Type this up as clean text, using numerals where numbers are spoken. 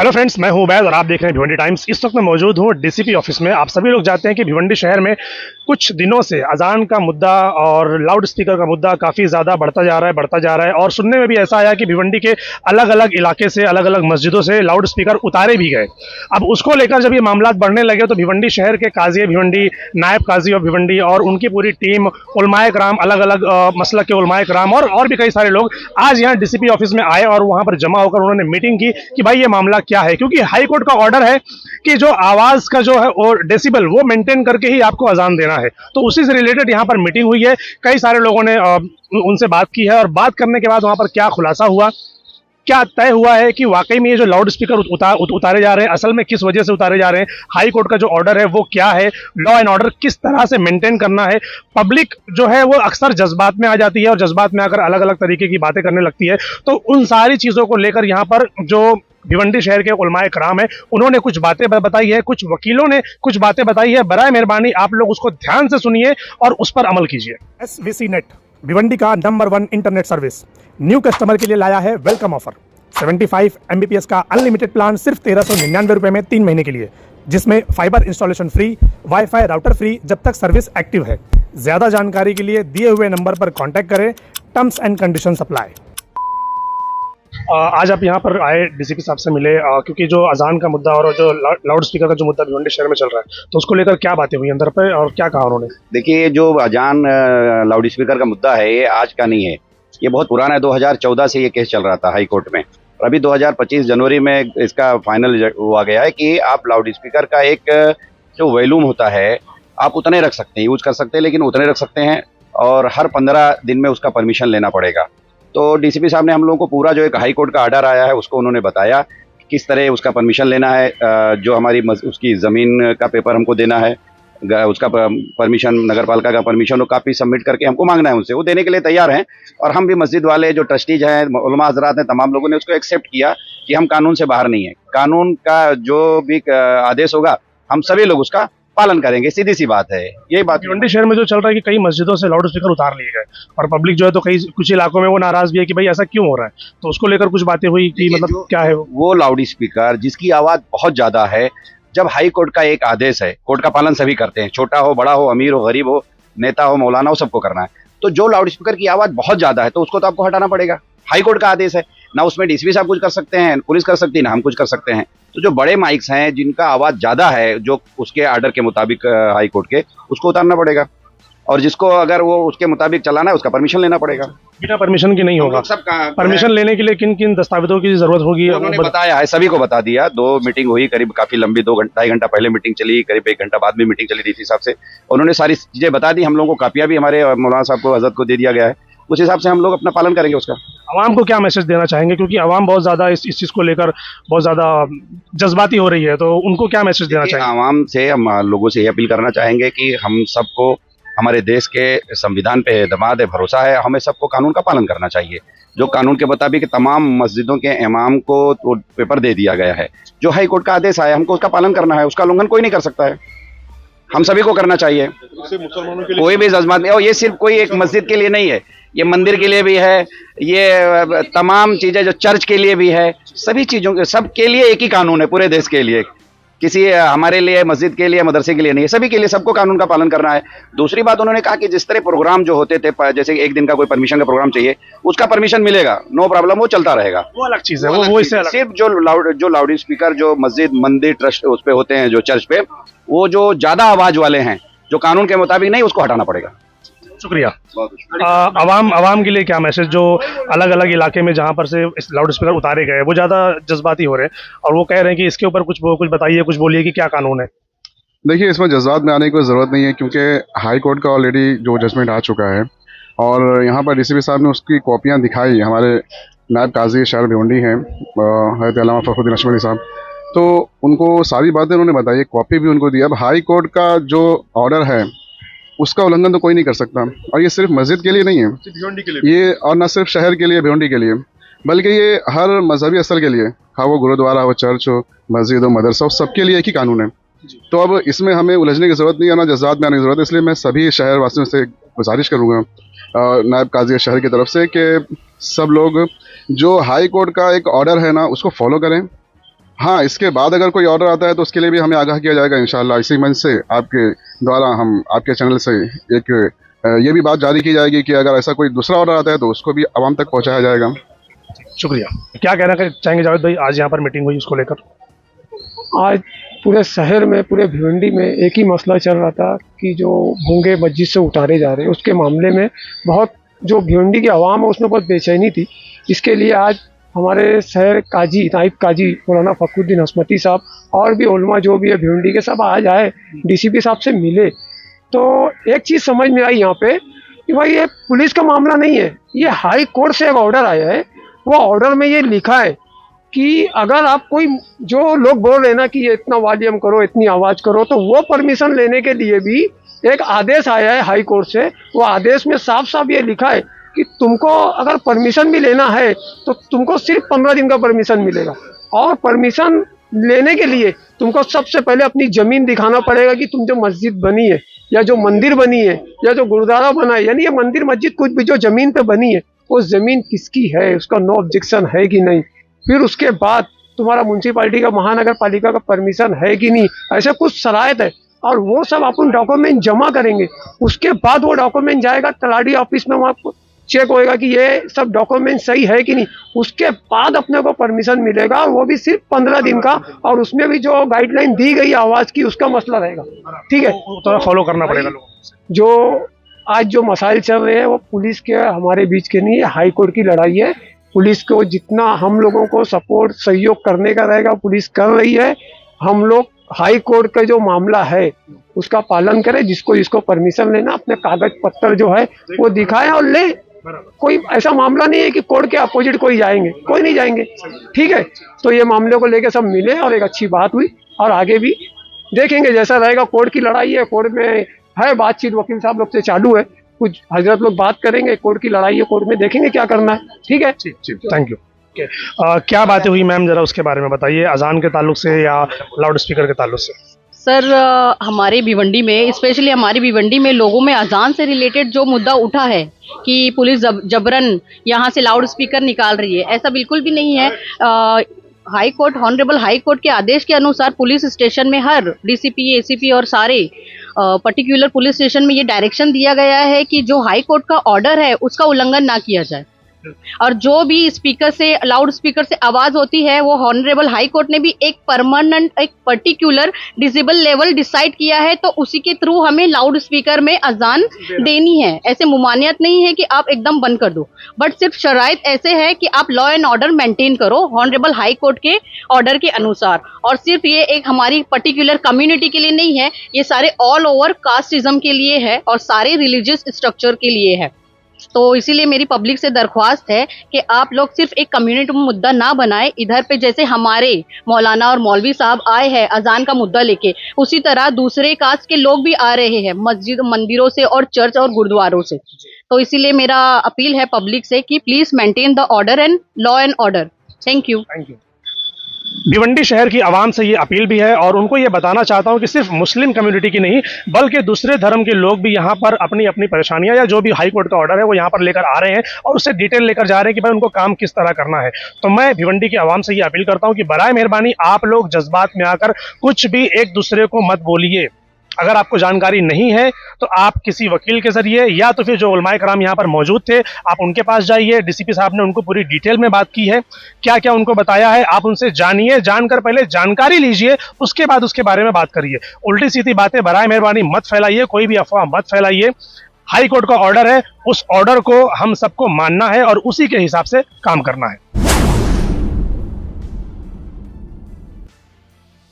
Hello friends, मैं हूं उबैद और आप देख रहे हैं भिवंडी टाइम्स। इस वक्त मैं मौजूद हूं डीसीपी ऑफिस में। आप सभी लोग जानते हैं कि भिवंडी शहर में कुछ दिनों से अजान का मुद्दा और लाउड स्पीकर का मुद्दा काफ़ी ज़्यादा बढ़ता जा रहा है और सुनने में भी ऐसा आया कि भिवंडी के अलग अलग इलाके से, अलग अलग मस्जिदों से लाउड स्पीकर उतारे भी गए। अब उसको लेकर जब ये मामला बढ़ने लगे तो भिवंडी शहर के काजी भिवंडी, नायब काजी ऑफ भिवंडी और उनकी पूरी टीम, उलमाए कराम, अलग अलग मसलक के उलमाए कराम और भी कई सारे लोग आज यहाँ डीसीपी ऑफिस में आए और वहाँ पर जमा होकर उन्होंने मीटिंग की कि भाई ये मामला क्या है, क्योंकि हाई कोर्ट का ऑर्डर है कि जो आवाज का जो है और डेसिबल वो मेंटेन करके ही आपको अजान देना है। तो उसी से रिलेटेड यहाँ पर मीटिंग हुई है। कई सारे लोगों ने उनसे बात की है और बात करने के बाद वहाँ पर क्या खुलासा हुआ, क्या तय हुआ है कि वाकई में ये जो लाउड स्पीकर उतारे जा रहे हैं असल में किस वजह से उतारे जा रहे हैं, हाई कोर्ट का जो ऑर्डर है वो क्या है, लॉ एंड ऑर्डर किस तरह से मेंटेन करना है। पब्लिक जो है वो अक्सर जज्बात में आ जाती है और जज्बात में आकर अलग अलग तरीके की बातें करने लगती है। तो उन सारी चीज़ों को लेकर यहाँ पर जो भिवंडी शहर के उलमाए कराम है उन्होंने कुछ बातें बताई है, कुछ वकीलों ने कुछ बातें बताई है। बराए मेहरबानी आप लोग उसको ध्यान से सुनिए और उस पर अमल कीजिए। SVC नेट, भिवंडी का number 1 internet service, new customer के लिए लाया है वेलकम ऑफर। 75 Mbps का अनलिमिटेड प्लान सिर्फ 1399 रुपये में 3 महीने के लिए, जिसमें fibre installation free, wifi router free जब तक सर्विस एक्टिव है। ज़्यादा जानकारी के लिए दिए हुए नंबर पर कॉन्टैक्ट करें। Terms and condition apply. आज आप यहाँ पर आए, डीसीपी साहब से मिले, क्योंकि जो अजान का मुद्दा और जो लाउड स्पीकर का जो मुद्दा भिवंडी शहर में चल रहा है, तो उसको लेकर क्या बातें हुई अंदर पे और क्या कहा उन्होंने? देखिए, जो अजान लाउड स्पीकर का मुद्दा है ये आज का नहीं है, ये बहुत पुराना है। 2014 से ये केस चल रहा था हाई कोर्ट में और अभी 2025 जनवरी में इसका फाइनल हुआ गया है कि आप लाउड स्पीकर का एक जो वॉल्यूम होता है आप उतने रख सकते हैं, यूज कर सकते हैं, लेकिन उतने रख सकते हैं और हर 15 दिन में उसका परमिशन लेना पड़ेगा। तो डीसीपी साहब ने हम लोगों को पूरा जो एक हाई कोर्ट का ऑर्डर आया है उसको उन्होंने बताया किस तरह उसका परमिशन लेना है। जो हमारी उसकी ज़मीन का पेपर हमको देना है, उसका परमिशन, नगर पालिका का परमिशन, वो कापी सबमिट करके हमको मांगना है उनसे, वो देने के लिए तैयार हैं। और हम भी मस्जिद वाले जो ट्रस्टीज हैं, उलमा हज़रात हैं, तमाम लोगों ने उसको एक्सेप्ट किया कि हम कानून से बाहर नहीं है। कानून का जो भी आदेश होगा हम सभी लोग उसका पालन करेंगे, सीधी सी बात है। यही बात भिवंडी शहर में जो चल रहा है कि कई मस्जिदों से लाउड स्पीकर उतार लिए गए और पब्लिक जो है तो कई कुछ इलाकों में वो नाराज भी है कि भाई ऐसा क्यों हो रहा है। तो उसको लेकर कुछ बातें हुई कि मतलब क्या है वो लाउड स्पीकर जिसकी आवाज़ बहुत ज़्यादा है, जब हाई कोर्ट का एक आदेश है, कोर्ट का पालन सभी करते हैं, छोटा हो, बड़ा हो, अमीर हो, गरीब हो, नेता हो, मौलाना हो, सबको करना है। तो जो लाउड स्पीकर की आवाज़ बहुत ज़्यादा है तो उसको तो आपको हटाना पड़ेगा। हाई कोर्ट का आदेश है, ना उसमें डीसीपी साहब कुछ कर सकते हैं, पुलिस कर सकती है, ना हम कुछ कर सकते हैं। तो जो बड़े माइक्स हैं जिनका आवाज़ ज़्यादा है, जो उसके आर्डर के मुताबिक हाई कोर्ट के, उसको उतारना पड़ेगा। और जिसको अगर वो उसके मुताबिक चलाना है उसका परमिशन लेना पड़ेगा। बिना परमिशन की नहीं होगा। सब परमिशन लेने के लिए किन किन दस्तावेजों की जरूरत होगी उन्होंने बताया है, सभी को बता दिया। 2 मीटिंग हुई, करीब काफी लंबी, 2-2.5 घंटा पहले मीटिंग चली, करीब 1 घंटा बाद में मीटिंग चली डीसी साहब से। उन्होंने सारी चीजें बता दी, हम लोगों को कापियां भी हमारे मौलाना साहब को, हजरत को दे दिया गया है। उस हिसाब से हम लोग अपना पालन करेंगे उसका। आवाम को क्या मैसेज देना चाहेंगे, क्योंकि आवाम बहुत ज़्यादा इस चीज़ को लेकर बहुत ज़्यादा जज्बाती हो रही है, तो उनको क्या मैसेज देना चाहेंगे? आवाम से हम लोगों से ये अपील करना चाहेंगे कि हम सबको हमारे देश के संविधान पे एतमाद है, भरोसा है, हमें सबको कानून का पालन करना चाहिए। जो कानून के मुताबिक तमाम मस्जिदों के इमाम को तो पेपर दे दिया गया है, जो हाई कोर्ट का आदेश आया हमको उसका पालन करना है, उसका उल्लंघन कोई नहीं कर सकता है, हम सभी को करना चाहिए। कोई भी जज्बात नहीं, और ये सिर्फ कोई एक मस्जिद के लिए नहीं है, ये मंदिर के लिए भी है, ये तमाम चीज़ें जो चर्च के लिए भी है, सभी चीज़ों के, सब के लिए एक ही कानून है पूरे देश के लिए। किसी हमारे लिए, मस्जिद के लिए, मदरसे के लिए नहीं है, सभी के लिए, सबको कानून का पालन करना है। दूसरी बात उन्होंने कहा कि जिस तरह प्रोग्राम जो होते थे, जैसे एक दिन का कोई परमिशन का प्रोग्राम चाहिए, उसका परमिशन मिलेगा, नो प्रॉब्लम, वो चलता रहेगा, वो अलग चीज़ है। वो इससे अलग। सिर्फ जो लाउड स्पीकर जो मस्जिद, मंदिर, ट्रस्ट उस पे होते हैं, जो चर्च पे, वो जो ज़्यादा आवाज़ वाले हैं, जो कानून के मुताबिक नहीं, उसको हटाना पड़ेगा। शुक्रिया। आवाम के लिए क्या मैसेज, जो अलग अलग इलाके में जहाँ पर से इस लाउड स्पीकर उतारे गए वो ज़्यादा जज्बाती हो रहे हैं और वो कह रहे हैं कि इसके ऊपर कुछ बताइए, कुछ बोलिए कि क्या कानून है? देखिए, इसमें जज्बात में आने की कोई ज़रूरत नहीं है, क्योंकि हाई कोर्ट का ऑलरेडी जो जजमेंट आ चुका है और यहाँ पर डीसीपी साहब ने उसकी कॉपियाँ दिखाई। हमारे नायब काजी शहर भिवंडी हैं हज़रत अल्लामा फ़खरुद्दीन अशमरी साहब, तो उनको सारी बातें उन्होंने बताई, कॉपी भी उनको दी। अब हाई कोर्ट का जो ऑर्डर है उसका उल्लंघन तो कोई नहीं कर सकता, और ये सिर्फ मस्जिद के लिए नहीं है, भिवंडी के लिए ये, और न सिर्फ शहर के लिए, भिवंडी के लिए, बल्कि ये हर मजहबी असर के लिए, हाँ वो गुरुद्वारा हो, चर्च हो, मस्जिद हो, मदरसा हो, सबके लिए एक ही कानून है। तो अब इसमें हमें उलझने की ज़रूरत नहीं है, ना जज्बात में आने की ज़रूरत है। इसलिए मैं सभी शहर वासियों से गुजारिश करूँगा नायब काजी शहर की तरफ से कि सब लोग जो हाई कोर्ट का एक ऑर्डर है ना उसको फॉलो करें। हाँ, इसके बाद अगर कोई ऑर्डर आता है तो उसके लिए भी हमें आगाह किया जाएगा इंशाल्लाह। इसी मंच से आपके द्वारा हम आपके चैनल से एक ये भी बात जारी की जाएगी कि अगर ऐसा कोई दूसरा ऑर्डर आता है तो उसको भी आवाम तक पहुंचाया जाएगा। शुक्रिया। क्या कहना चाहेंगे जावेद भाई, आज यहाँ पर मीटिंग हुई उसको लेकर? आज पूरे शहर में, पूरे भिवंडी में एक ही मसला चल रहा था कि जो गूंगे मस्जिद से उतारे जा रहे हैं उसके मामले में बहुत जो भिवंडी की आवाम है उसमें बहुत बेचैनी थी। इसके लिए आज हमारे शहर काजी, नाइब काजी मौलाना फ़खरुद्दीन हसमती साहब और भी उलमा जो भी है भिवंडी के, सब आज आए, डीसीपी साहब से मिले। तो एक चीज़ समझ में आई यहाँ पे कि भाई ये पुलिस का मामला नहीं है, ये हाई कोर्ट से एक ऑर्डर आया है। वो ऑर्डर में ये लिखा है कि अगर आप कोई, जो लोग बोल रहे हैं ना कि ये इतना वॉल्यूम करो, इतनी आवाज़ करो, तो वो परमिशन लेने के लिए भी एक आदेश आया है हाई कोर्ट से। वो आदेश में साफ साफ ये लिखा है कि तुमको अगर परमिशन भी लेना है तो तुमको सिर्फ 15 दिन का परमिशन मिलेगा। और परमिशन लेने के लिए तुमको सबसे पहले अपनी ज़मीन दिखाना पड़ेगा कि तुम जो मस्जिद बनी है या जो मंदिर बनी है या जो गुरुद्वारा बना है, यानी ये मंदिर मस्जिद कुछ भी जो ज़मीन पे बनी है, वो ज़मीन किसकी है, उसका नो ऑब्जेक्शन है कि नहीं। फिर उसके बाद तुम्हारा म्यूनसिपालिटी का, महानगर पालिका का परमिशन है कि नहीं, ऐसे कुछ शराइत है। और वो सब अपन डॉक्यूमेंट जमा करेंगे, उसके बाद वो डॉक्यूमेंट जाएगा तलाटी ऑफिस में, वहाँ चेक होएगा कि ये सब डॉक्यूमेंट सही है कि नहीं। उसके बाद अपने को परमिशन मिलेगा, और वो भी सिर्फ 15 दिन का। और उसमें भी जो गाइडलाइन दी गई आवाज़ की, उसका मसला रहेगा, ठीक है, तो फॉलो करना पड़ेगा लोगों को। जो आज जो मसाइल चल रहे हैं वो पुलिस के हमारे बीच के नहीं है, हाई कोर्ट की लड़ाई है। पुलिस को जितना हम लोगों को सपोर्ट, सहयोग करने का रहेगा, पुलिस कर रही है। हम लोग हाई कोर्ट का जो मामला है उसका पालन करें। जिसको परमिशन लेना, अपने कागज पत्तर जो है वो दिखाएं और ले। कोई ऐसा मामला नहीं है कि कोर्ट के अपोजिट कोई जाएंगे, कोई नहीं जाएंगे, ठीक है। तो ये मामले को लेके सब मिले और एक अच्छी बात हुई, और आगे भी देखेंगे जैसा रहेगा। कोर्ट की लड़ाई है, कोर्ट में है बातचीत, वकील साहब लोग से चालू है, कुछ हजरत लोग बात करेंगे। कोर्ट की लड़ाई है, कोर्ट में देखेंगे क्या करना है, ठीक है। Thank you. क्या बातें हुई मैम, जरा उसके बारे में बताइए, अजान के ताल्लुक से या लाउड स्पीकर के ताल्लुक से? सर, हमारे भिवंडी में, स्पेशली हमारी भिवंडी में लोगों में अजान से रिलेटेड जो मुद्दा उठा है कि पुलिस जबरन यहाँ से लाउड स्पीकर निकाल रही है, ऐसा बिल्कुल भी नहीं है। High court, honourable high court के आदेश के अनुसार पुलिस स्टेशन में हर डीसीपी, एसीपी और सारे पर्टिकुलर पुलिस स्टेशन में ये डायरेक्शन दिया गया है कि जो हाई कोर्ट का ऑर्डर है उसका उल्लंघन ना किया जाए। और जो भी स्पीकर से, लाउड स्पीकर से आवाज होती है, वो ऑनरेबल हाई कोर्ट ने भी एक परमानेंट, एक पर्टिकुलर डिसेबल लेवल डिसाइड किया है, तो उसी के थ्रू हमें लाउड स्पीकर में अजान देनी है। ऐसे मुमानियत नहीं है कि आप एकदम बंद कर दो, बट सिर्फ शराइत ऐसे है कि आप लॉ एंड ऑर्डर मेंटेन करो ऑनरेबल हाई कोर्ट के ऑर्डर के अनुसार। और सिर्फ ये एक हमारी पर्टिकुलर कम्युनिटी के लिए नहीं है, ये सारे ऑल ओवर कास्टिज्म के लिए है और सारे रिलीजियस स्ट्रक्चर के लिए है। तो इसीलिए मेरी पब्लिक से दरख्वास्त है कि आप लोग सिर्फ एक कम्युनिटी मुद्दा ना बनाए। इधर पे जैसे हमारे मौलाना और मौलवी साहब आए हैं अजान का मुद्दा लेके, उसी तरह दूसरे कास्ट के लोग भी आ रहे हैं मस्जिद, मंदिरों से और चर्च और गुरुद्वारों से। तो इसीलिए मेरा अपील है पब्लिक से कि please maintain the order and law and order. Thank you. Bhiwandi शहर की आवाम से ये अपील भी है, और उनको ये बताना चाहता हूँ कि सिर्फ मुस्लिम कम्युनिटी की नहीं बल्कि दूसरे धर्म के लोग भी यहाँ पर अपनी अपनी परेशानियां या जो भी हाई कोर्ट का ऑर्डर है वो यहाँ पर लेकर आ रहे हैं और उससे डिटेल लेकर जा रहे हैं कि भाई उनको काम किस तरह करना है। तो मैं भिवंडी की आवाम से ये अपील करता हूँ कि बराए मेहरबानी आप लोग जज्बात में आकर कुछ भी एक दूसरे को मत बोलिए। अगर आपको जानकारी नहीं है तो आप किसी वकील के जरिए या तो फिर जो उलमाए कराम यहाँ पर मौजूद थे आप उनके पास जाइए। डीसीपी साहब ने उनको पूरी डिटेल में बात की है, क्या क्या उनको बताया है, आप उनसे जानिए, जानकर पहले जानकारी लीजिए, उसके बाद उसके बारे में बात करिए। उल्टी सीधी बातें बराए मेहरबानी मत फैलाइए, कोई भी अफवाह मत फैलाइए। हाई कोर्ट का ऑर्डर है, उस ऑर्डर को हम सबको मानना है और उसी के हिसाब से काम करना है।